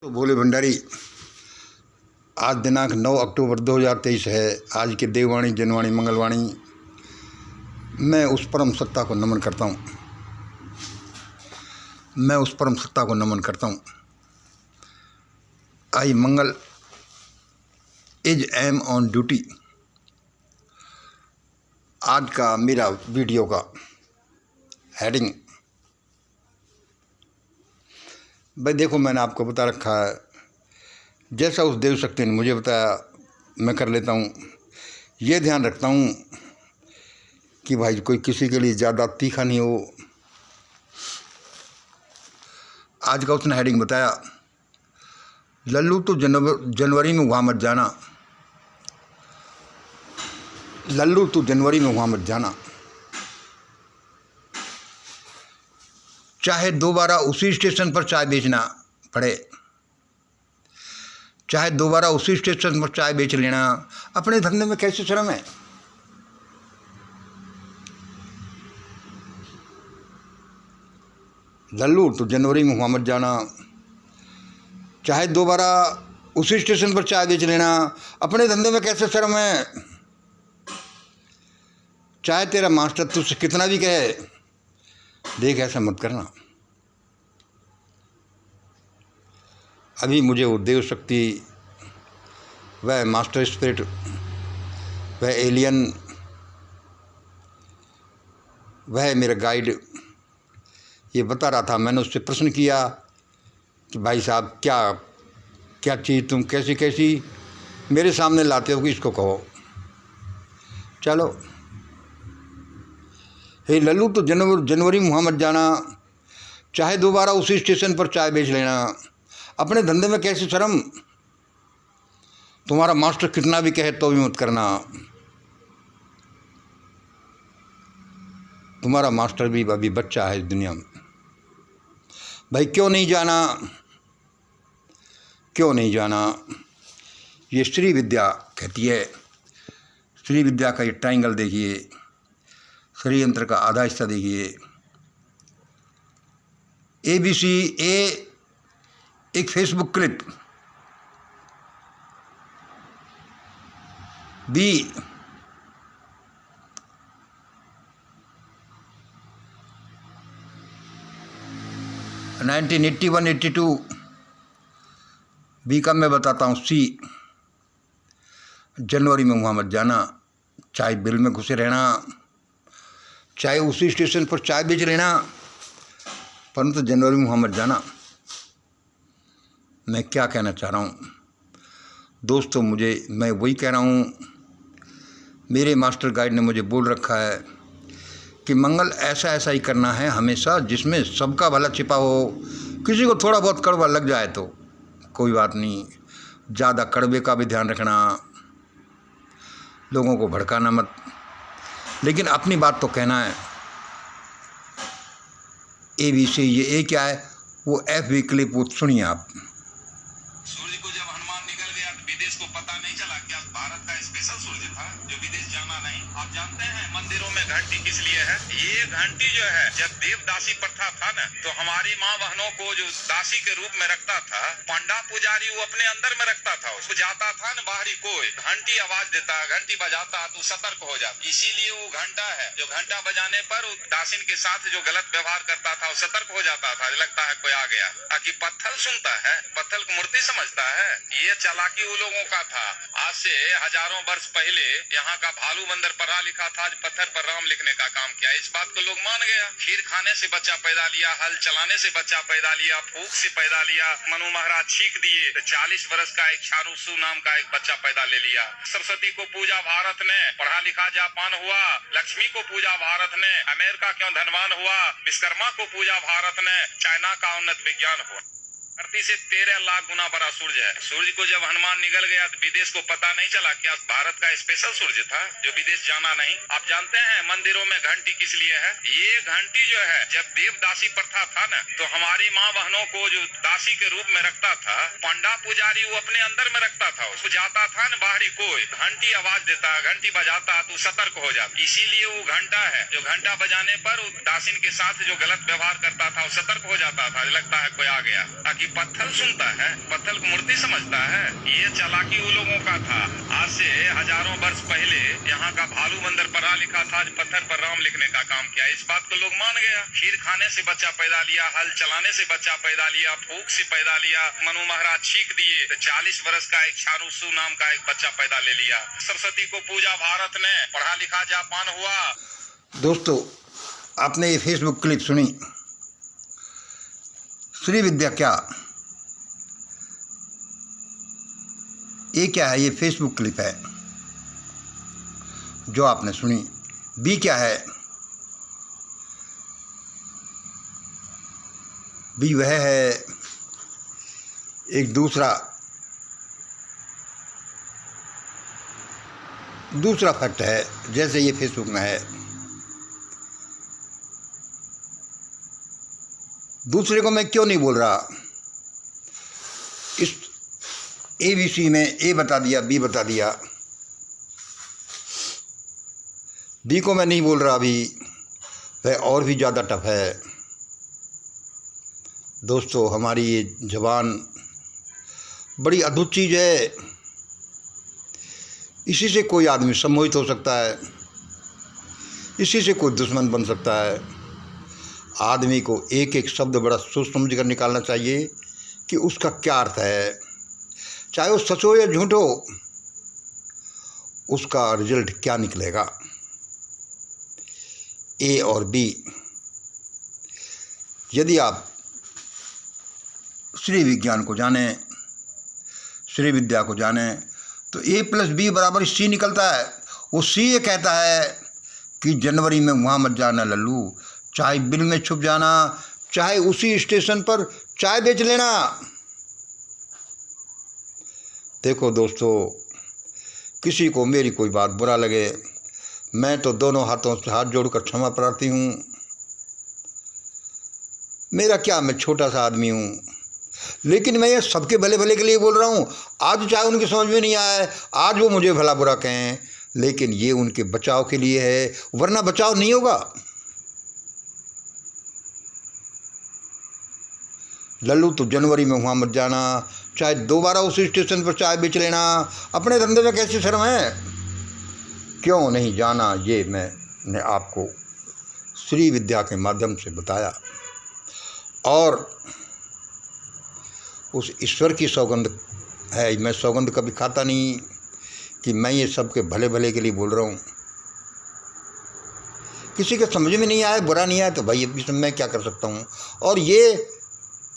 तो भोले भंडारी, आज दिनांक 9 अक्टूबर 2023 है। आज के देववाणी, जनवाणी, मंगलवाणी मैं उस परम सत्ता को नमन करता हूँ। आई मंगल इज एम ऑन ड्यूटी। आज का मेरा वीडियो का हेडिंग भाई देखो, मैंने आपको बता रखा है, जैसा उस देव शक्ति ने मुझे बताया मैं कर लेता हूँ। ये ध्यान रखता हूँ कि भाई कोई किसी के लिए ज़्यादा तीखा नहीं हो। आज का उसने हेडिंग बताया, लल्लू तो जनवरी में वहाँ मत जाना। लल्लू तो जनवरी में वहाँ मत जाना, चाहे दोबारा उसी स्टेशन पर चाय बेचना पड़े, चाहे दोबारा उसी स्टेशन पर चाय बेच लेना। अपने धंधे में कैसे शर्म है। लल्लू तो जनवरी में वहाँ मत जाना, चाहे दोबारा उसी स्टेशन पर चाय बेच लेना। अपने धंधे में कैसे शर्म है। चाहे तेरा मास्टर तुझसे कितना भी कहे, देख ऐसा मत करना। अभी मुझे वो देव शक्ति, वह मास्टर स्पिरिट, वह एलियन, वह मेरा गाइड ये बता रहा था। मैंने उससे प्रश्न किया कि भाई साहब क्या क्या चीज़ तुम कैसी कैसी मेरे सामने लाते हो कि इसको कहो। चलो, हे लल्लू तो जनवरी में वहाँ मत जाना, चाहे दोबारा उसी स्टेशन पर चाय बेच लेना। अपने धंधे में कैसी शर्म। तुम्हारा मास्टर कितना भी कहे तो भी मत करना। तुम्हारा मास्टर भी अभी बच्चा है इस दुनिया में। भाई क्यों नहीं जाना, क्यों नहीं जाना। ये श्री विद्या कहती है। श्री विद्या का ये ट्रायंगल देखिए, श्री यंत्र का आधा हिस्सा देखिए। ABC ए एक फेसबुक क्लिप, B 1981-82, B का मैं बताता हूँ C जनवरी में वहाँ मत जाना, चाहे बिल में घुसे रहना, चाहे उसी स्टेशन पर चाय बेच लेना, परंतु जनवरी में वहाँ मत जाना। मैं क्या कहना चाह रहा हूँ दोस्तों, मैं वही कह रहा हूँ। मेरे मास्टर गाइड ने मुझे बोल रखा है कि मंगल ऐसा ऐसा ही करना है हमेशा जिसमें सबका भला छिपा हो। किसी को थोड़ा बहुत कड़वा लग जाए तो कोई बात नहीं, ज़्यादा कड़वे का भी ध्यान रखना, लोगों को भड़काना मत, लेकिन अपनी बात तो कहना है। ABC ये क्या है, वो FB क्लिप वो सुनिए आप। सूर्य को जब हनुमान निकल गया तो विदेश को पता नहीं चला क्या भारत का स्पेशल सूर्य था जो विदेश जाना नहीं। आप जानते हैं मंदिरों में घंटी किस लिए है? ये घंटी जो है, जब देवदासी प्रथा था ना, तो हमारी माँ बहनों को जो दासी के रूप में रखता था, पंडा पुजारी वो अपने अंदर में रखता था। उसको जाता था ना बाहरी कोई, घंटी आवाज देता, घंटी बजाता तो सतर्क हो जाता। इसीलिए वो घंटा है जो घंटा बजाने पर दासिन के साथ जो गलत व्यवहार करता था वो सतर्क हो जाता था। लगता है कोई आ गया। ताकि पत्थर सुनता है, पत्थर को मूर्ति समझता है। ये चालाकी उन लोगों का था। आज से हजारों वर्ष पहले यहाँ का भालू बंदर पढ़ा लिखा था, आज पत्थर पर राम लिखने का काम किया। इस बात को लोग मान गया। खीर खाने से बच्चा पैदा लिया, हल चलाने से बच्चा पैदा लिया, फूक से पैदा लिया। मनु महाराज छींक दिए तो 40 वर्ष का एक चारूसु नाम का एक बच्चा पैदा ले लिया। सरस्वती को पूजा भारत ने, पढ़ा लिखा जापान हुआ। लक्ष्मी को पूजा भारत ने, अमेरिका क्यों धनवान हुआ। विश्वकर्मा को पूजा भारत ने, चाइना का उन्नत विज्ञान हुआ। धरती से 13 लाख गुना बड़ा सूर्य है। सूर्य को जब हनुमान निकल गया तो विदेश को पता नहीं चला क्या भारत का स्पेशल सूर्य था जो विदेश जाना नहीं। आप जानते हैं मंदिरों में घंटी किस लिए है? ये घंटी जो है, जब देवदासी प्रथा था ना, तो हमारी माँ बहनों को जो दासी के रूप में रखता था, पंडा पुजारी वो अपने अंदर में रखता था। उसको जाता था ना बाहरी कोई, घंटी आवाज देता, घंटी बजाता तो सतर्क हो जाता। इसीलिए वो घंटा है जो घंटा बजाने पर दासिन के साथ जो गलत व्यवहार करता था वो सतर्क हो जाता था। लगता है कोई आ गया। ताकि पत्थर सुनता है, पत्थर को मूर्ति समझता है। ये चालाकी उन लोगों का था। आज से हजारों वर्ष पहले यहाँ का भालू बंदर पढ़ा लिखा था, आज पत्थर पर राम लिखने का काम किया। इस बात को लोग मान गया। खीर खाने से बच्चा पैदा लिया, हल चलाने से बच्चा पैदा लिया, फूक से पैदा लिया। मनु महाराज छींक दिए तो 40 वर्ष का एक चारूसु नाम का एक बच्चा पैदा ले लिया। सरस्वती को पूजा भारत ने, पढ़ा लिखा जापान हुआ। दोस्तों, आपने ये फेसबुक क्लिप सुनी, श्री विद्या क्या, ये क्या है? ये फेसबुक क्लिप है जो आपने सुनी। बी क्या है? बी वह है एक दूसरा फैक्ट है, जैसे ये फेसबुक में है। दूसरे को मैं क्यों नहीं बोल रहा? इस ABC में ए बता दिया, बी बता दिया, बी को मैं नहीं बोल रहा अभी, वह और भी ज़्यादा टफ है। दोस्तों, हमारी ये ज़बान बड़ी अद्भुत चीज़ है। इसी से कोई आदमी सम्मोहित हो सकता है, इसी से कोई दुश्मन बन सकता है। आदमी को एक एक शब्द बड़ा सोच समझ कर निकालना चाहिए कि उसका क्या अर्थ है। चाहे वो सच हो या झूठ हो, उसका रिजल्ट क्या निकलेगा। ए और बी, यदि आप श्री विज्ञान को जानें, श्री विद्या को जानें, तो A+B=C निकलता है। वो C ये कहता है कि जनवरी में वहाँ मत जाना लल्लू, चाहे बिल में छुप जाना, चाहे उसी स्टेशन पर चाय बेच लेना। देखो दोस्तों, किसी को मेरी कोई बात बुरा लगे, मैं तो दोनों हाथों से हाथ जोड़कर क्षमा प्रार्थी हूँ। मेरा क्या, मैं छोटा सा आदमी हूँ, लेकिन मैं ये सबके भले भले के लिए बोल रहा हूँ। आज चाहे उनकी समझ में नहीं आए, आज वो मुझे भला बुरा कहें, लेकिन ये उनके बचाव के लिए है, वरना बचाव नहीं होगा। लल्लू, तो जनवरी में वहाँ मत जाना, चाहे दोबारा उसी स्टेशन पर चाय बेच लेना। अपने धंधे में कैसी शर्म है? क्यों नहीं जाना, ये मैंने आपको श्री विद्या के माध्यम से बताया। और उस ईश्वर की सौगंध है, मैं सौगंध कभी खाता नहीं कि मैं ये सबके भले भले के लिए बोल रहा हूँ। किसी के समझ में नहीं आए, बुरा नहीं आए, तो भाई अभी मैं क्या कर सकता हूँ। और ये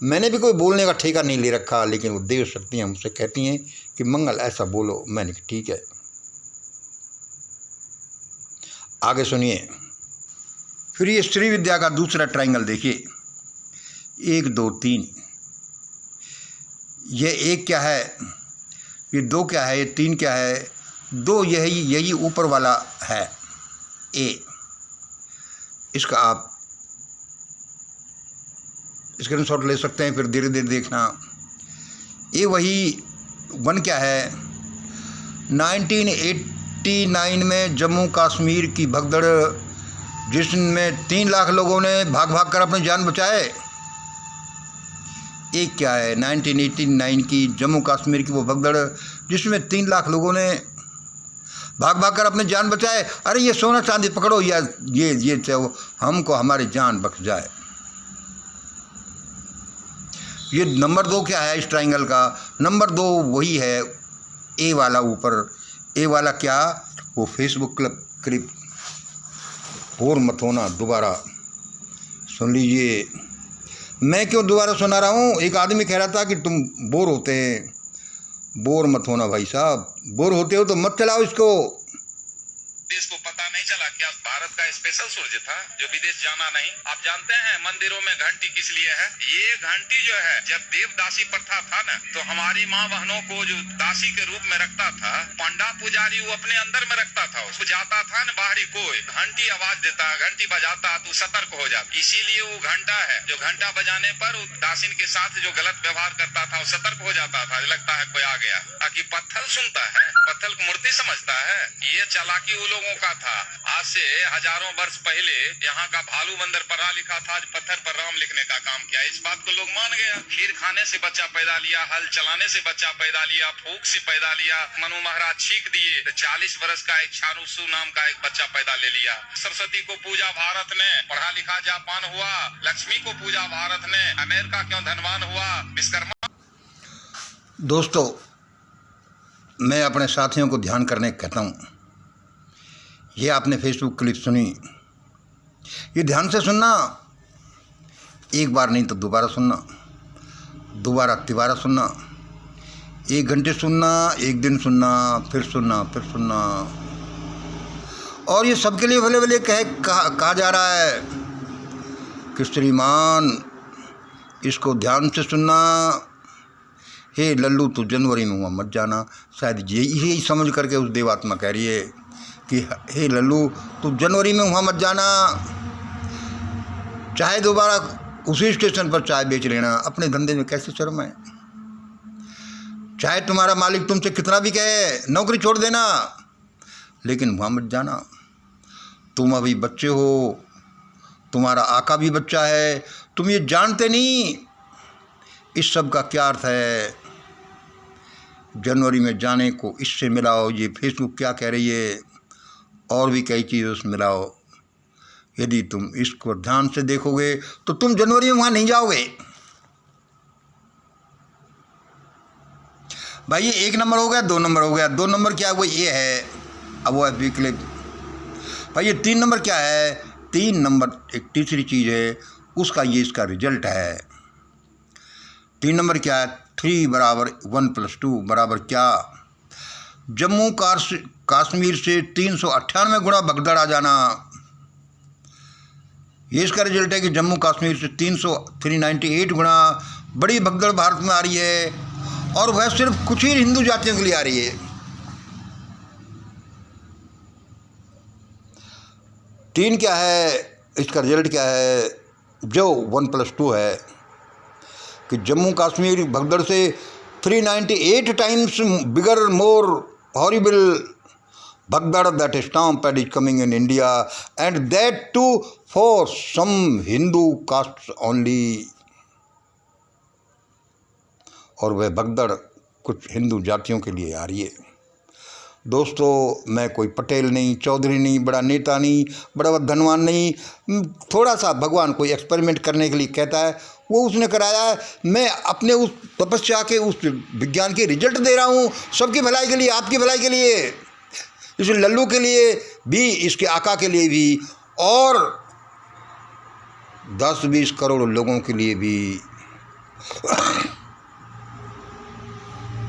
मैंने भी कोई बोलने का ठेका नहीं ले रखा, लेकिन वो देव शक्तियाँ मुझसे कहती हैं कि मंगल ऐसा बोलो। मैंने कहा ठीक है। आगे सुनिए। फिर ये श्री विद्या का दूसरा ट्रायंगल देखिए, 1 2 3। ये 1 क्या है, ये 2 क्या है, ये 3 क्या है, 2 यही ऊपर वाला है ए। इसका आप स्क्रीनशॉट ले सकते हैं, फिर धीरे धीरे देखना। ये वही 1 क्या है, 1989 में जम्मू कश्मीर की भगदड़, जिसमें 3 लाख लोगों ने भाग भाग कर अपनी जान बचाए। 1 क्या है, 1989 की जम्मू कश्मीर की वो भगदड़, जिसमें 3 लाख लोगों ने भाग भाग कर अपनी जान बचाए। अरे ये सोना चांदी पकड़ो, या ये चाहो हमको हमारी जान बच जाए। ये नंबर 2 क्या है इस ट्रायंगल का, नंबर 2 वही है ए वाला ऊपर। ए वाला क्या, वो फेसबुक क्लिप बोर मत होना, दोबारा सुन लीजिए। मैं क्यों दोबारा सुना रहा हूँ? एक आदमी कह रहा था कि तुम बोर होते हैं। बोर मत होना भाई साहब, बोर होते हो तो मत चलाओ इसको। देश को पता नहीं चला कि आज भारत का स्पेशल सूर्य था जो विदेश जाना नहीं। आप जानते हैं मंदिरों में घंटी किस लिए है? ये घंटी जो है, जब देवदासी प्रथा था ना, तो हमारी माँ बहनों को जो दासी के रूप में रखता था, पंडा पुजारी वो अपने अंदर में रखता था। उसको जाता था ना बाहरी कोई, घंटी आवाज देता, घंटी बजाता तो सतर्क हो जाता। इसीलिए वो घंटा है जो घंटा बजाने पर दासिन के साथ जो गलत व्यवहार करता था वो सतर्क हो जाता था, लगता है कोई आ गया। ताकि पत्थर सुनता है, पत्थर को मूर्ति समझता है। ये चालाकी वो लोगों का था। आज से हजारों वर्ष पहले यहाँ का भालू बंदर पढ़ा लिखा था, आज पत्थर पर राम लिखने का काम किया। इस बात को लोग मान गया। खीर खाने से बच्चा पैदा लिया, हल चलाने से बच्चा पैदा लिया, फूंक से पैदा लिया, मनु महाराज छींक दिए तो 40 वर्ष का एक छानुसु नाम का एक बच्चा पैदा ले लिया। सरस्वती को पूजा भारत ने, पढ़ा लिखा जापान हुआ। लक्ष्मी को पूजा भारत ने, अमेरिका क्यों धनवान हुआ। विश्वकर्मा। दोस्तों, मैं अपने साथियों को ध्यान करने कहता हूँ, ये आपने फेसबुक क्लिप सुनी, ये ध्यान से सुनना, एक बार नहीं तो दोबारा सुनना, दोबारा तिबारा सुनना, 1 घंटे सुनना, 1 दिन सुनना, फिर सुनना, फिर सुनना। और ये सबके लिए भले भले कहा जा रहा है कि श्रीमान इसको ध्यान से सुनना, हे लल्लू तू जनवरी में हुआ मत जाना। शायद यही समझ करके उस देवात्मा कह रही है कि हे लल्लू तू जनवरी में हुआ मत जाना, चाहे दोबारा उसी स्टेशन पर चाय बेच लेना, अपने धंधे में कैसे शर्म है। चाहे तुम्हारा मालिक तुमसे कितना भी कहे नौकरी छोड़ देना, लेकिन वहाँ मत जाना। तुम अभी बच्चे हो, तुम्हारा आका भी बच्चा है, तुम ये जानते नहीं इस सब का क्या अर्थ है। जनवरी में जाने को इससे मिलाओ, ये फेसबुक क्या कह रही है, और भी कई चीज़ों से मिलाओ। यदि तुम इसको ध्यान से देखोगे तो तुम जनवरी में वहाँ नहीं जाओगे। भाई ये 1 नंबर हो गया, 2 नंबर हो गया। 2 नंबर क्या है, वो ये है, अब वो है क्लिप। भाई ये 3 नंबर क्या है, 3 नंबर एक तीसरी चीज़ है, उसका ये इसका रिजल्ट है। 3 नंबर क्या है, 3 बराबर 1 + 2 बराबर क्या, जम्मू कश्मीर से 398 गुना भगदड़ आ जाना। ये इसका रिजल्ट है कि जम्मू कश्मीर से 398 गुना बड़ी भगदड़ भारत में आ रही है, और वह सिर्फ कुछ ही हिंदू जातियों के लिए आ रही है। 3 क्या है, इसका रिजल्ट क्या है, जो 1 + 2 है कि जम्मू कश्मीर भगदड़ से 398 टाइम्स बिगर मोर हॉरिबल भगदड़ that stampede is coming in India, and that too for some Hindu castes only। और वह भगदड़ कुछ हिंदू जातियों के लिए आ रही है। दोस्तों, मैं कोई पटेल नहीं, चौधरी नहीं, बड़ा नेता नहीं, बड़ा धनवान नहीं, थोड़ा सा भगवान कोई एक्सपेरिमेंट करने के लिए कहता है, वो उसने कराया है। मैं अपने उस तपस्या के उस विज्ञान के रिजल्ट दे रहा हूँ, सबकी भलाई के लिए, आपकी भलाई के लिए, इस लल्लू के लिए भी, इसके आका के लिए भी, और 10-20 करोड़ लोगों के लिए भी।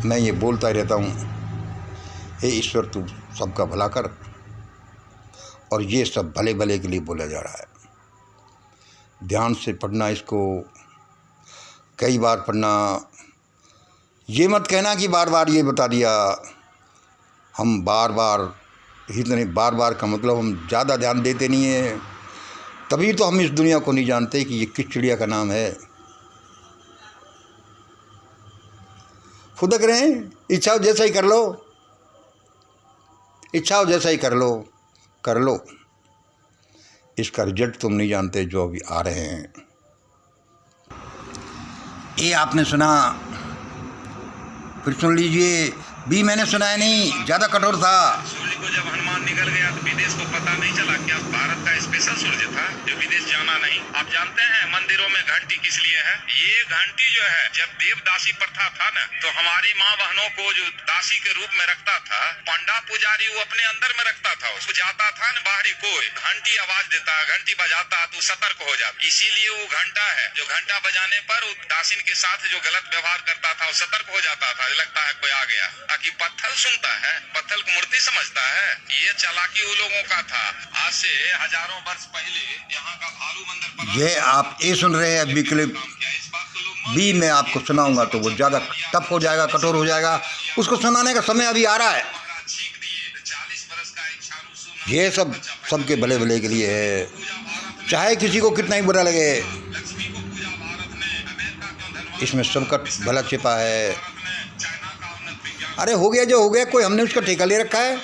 मैं ये बोलता ही रहता हूँ, हे ईश्वर तू सबका भला कर, और ये सब भले भले के लिए बोला जा रहा है। ध्यान से पढ़ना, इसको कई बार पढ़ना। ये मत कहना कि बार बार ये बता दिया। हम बार बार इतने बार का मतलब हम ज़्यादा ध्यान देते नहीं हैं, तभी तो हम इस दुनिया को नहीं जानते कि ये किस चिड़िया का नाम है। फुदक रहे हैं, इच्छा हो जैसा ही कर लो, इच्छा हो जैसा ही कर लो। इसका रिजल्ट तुम नहीं जानते जो अभी आ रहे हैं। ये आपने सुना, फिर सुन लीजिए। भी मैंने सुना है नहीं, ज़्यादा कठोर था। सूर्य को जब हनुमान निकल गया तो विदेश को पता नहीं चला कि आज भारत का स्पेशल सूर्य था, जो विदेश जाना नहीं। आप जानते हैं मंदिरों में घंटी किस लिए है? ये घंटी जो है, जब देवदासी प्रथा था ना, तो हमारी माँ बहनों को जो दासी के रूप में रखता था, पंडा पुजारी वो अपने अंदर में रखता था। उसको जाता था न बाहरी कोई, घंटी आवाज देता, घंटी बजाता तो सतर्क हो जाता। इसीलिए वो घंटा है, जो घंटा बजाने पर दासिन के साथ जो गलत व्यवहार करता था वो सतर्क हो जाता था, लगता है कोई आ गया। ताकि पत्थर सुनता है, पत्थर को मूर्ति समझता है। ये चालाकी उन लोगों का था। आज से हजारों वर्ष पहले यहाँ का भालू मंदिर, ये आप ये सुन रहे हैं अभी क्लिप भी, मैं आपको सुनाऊंगा तो वो ज़्यादा टफ हो जाएगा, कठोर हो जाएगा। उसको सुनाने का समय अभी आ रहा है। ये सब सबके भले भले के लिए है, चाहे किसी को कितना ही बुरा लगे, इसमें सबका भला छिपा है। अरे हो गया जो हो गया, कोई हमने उसका ठेका ले रखा है,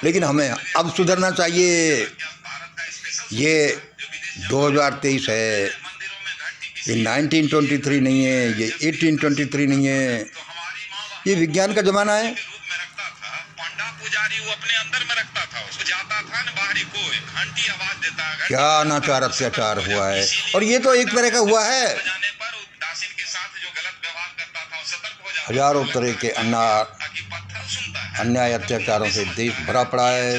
लेकिन हमें अब सुधरना चाहिए। ये 2023 है, ये 1923 नहीं है, ये 1823 नहीं है, ये विज्ञान का ज़माना है। पंडा पुजारी वो अपने अंदर में रखता था, उसको जाता था न बाहरी कोई घंटी आवाज देता है। क्या अनाचार अत्याचार हुआ है, और ये तो एक तरह का हुआ है। बजाने पर दासिन के साथ जो गलत व्यवहार करता था वो सतर्क हो जाता, हजारों तरह के ताकि पत्थर सुनता है। अन्याय अत्याचारों से देश भरा पड़ा है,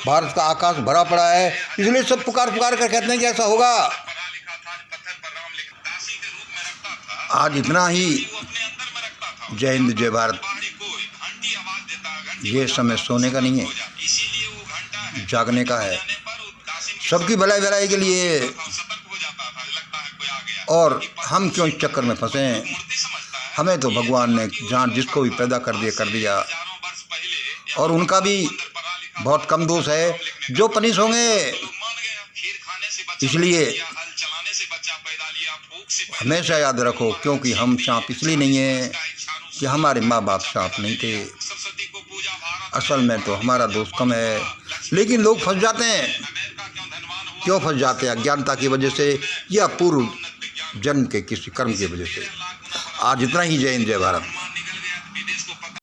भारत का आकाश भरा पड़ा है, इसलिए सब पुकार पुकार कर कहते हैं कि ऐसा होगा। पढ़ा लिखा था, पत्थर पर राम लिखा, दासी के रूप में रखता था। आज इतना ही। वो अपने अंदर में रखता था। जय हिंद, जय भारत। बाहरी कोई घंटी आवाज देता है, घंटी ये समय सोने का नहीं है, इसीलिए वो घंटा है, जागने का है, बजाने पर वो दासिन के सबकी भलाई भलाई के लिए। सतर्क हो जाता था, लगता है कोई आ गया। और हम क्यों इस चक्कर में फंसे हैं? मूर्ति समझता है। हमें तो भगवान ने जहाँ जिसको भी पैदा कर दिया हजारों वर्ष पहले और उनका भी बहुत कम दोष है, जो पनिश होंगे। लोग मान गया, खीर खाने से बच्चा इसलिए पैदा लिया, हल चलाने से बच्चा पैदा लिया, भूख से पैदा हमेशा याद रखो, क्योंकि हम सांप इसलिए नहीं हैं कि हमारे माँ बाप सांप नहीं थे। सरस्वती को पूजा भारत असल में तो हमारा दोष कम है, लेकिन लोग फंस जाते हैं। अमेरिका क्यों धनवान हुआ? क्यों फंस जाते हैं? अज्ञानता की वजह से या पूर्व जन्म के किसी कर्म की वजह से। आज इतना ही। जय हिंद, जय भारत।